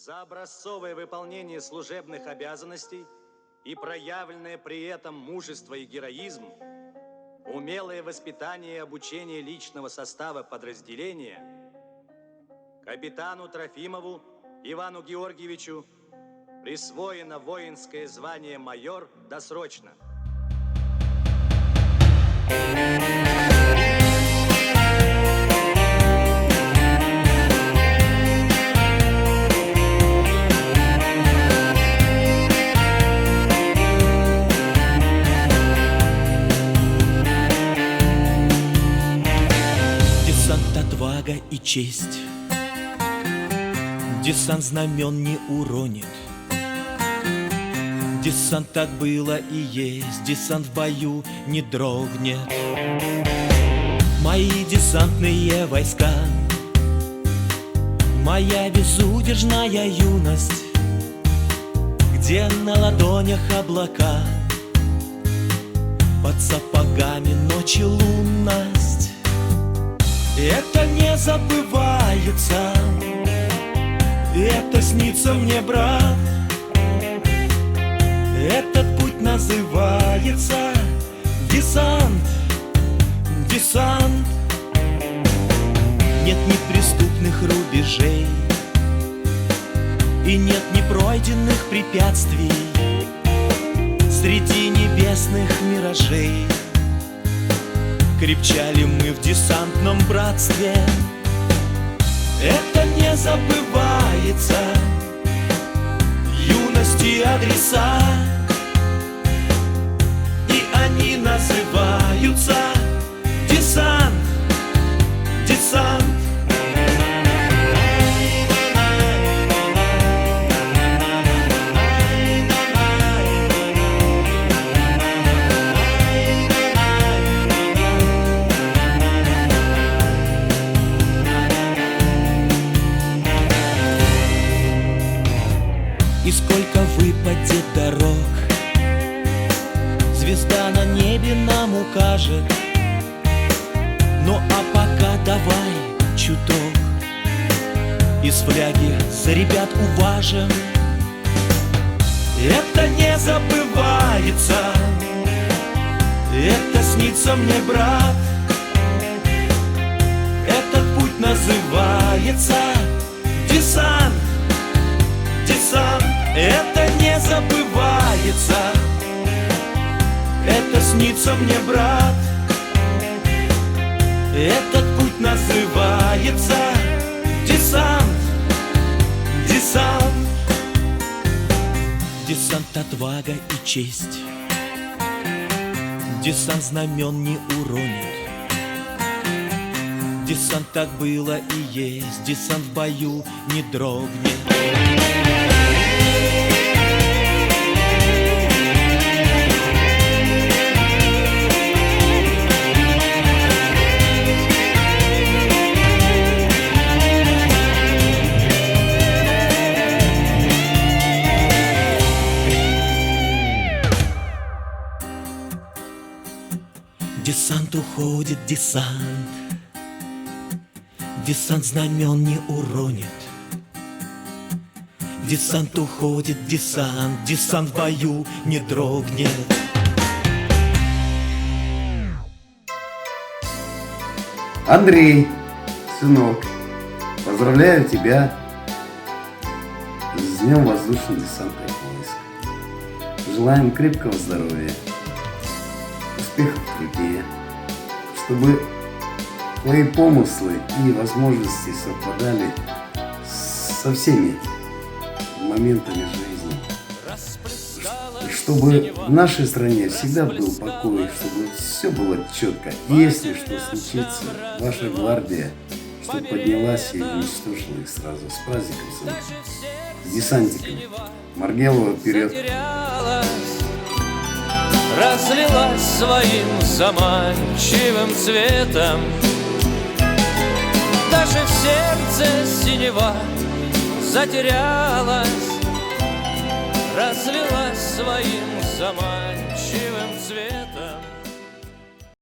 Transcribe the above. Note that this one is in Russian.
за образцовое выполнение служебных обязанностей и проявленное при этом мужество и героизм, умелое воспитание и обучение личного состава подразделения, капитану Трофимову Ивану Георгиевичу присвоено воинское звание майор досрочно. Десант, отвага и честь, десант знамен не уронит. Десант так было и есть, десант в бою не дрогнет. Мои десантные войска, моя безудержная юность, где на ладонях облака, под сапогами ночи лунность. Это не забывается, это снится мне, брат. Этот путь называется десант, десант. Нет неприступных рубежей и нет непройденных препятствий среди небесных миражей. Крепчали мы в десантном братстве. Это не забывается, юности адреса, и они называются десант, десант. И сколько выпадет дорог, звезда на небе нам укажет. Ну а пока давай чуток из фляги за ребят уважим. Это не забывается, это снится мне, брат. Этот путь называется десант, десант. Это не забывается, это снится мне, брат. Этот путь называется десант, десант. Десант, отвага и честь, десант знамен не уронит. Десант так было и есть, десант в бою не дрогнет. Десант уходит, десант, десант знамен не уронит. Десант уходит, десант, десант в бою не дрогнет. Андрей, сынок, поздравляю тебя с Днем воздушно-десантных войск. Желаем крепкого здоровья, успехов в труде, чтобы твои помыслы и возможности совпадали со всеми моментами жизни. Чтобы в нашей стране всегда был покой, чтобы все было четко. И если что случится, ваша гвардия, чтобы поднялась и уничтожила их сразу. С праздником, сынок. С десантиками. Маргелова вперед! Разлилась своим заманчивым цветом, даже в сердце синева затерялась, разлилась своим заманчивым цветом.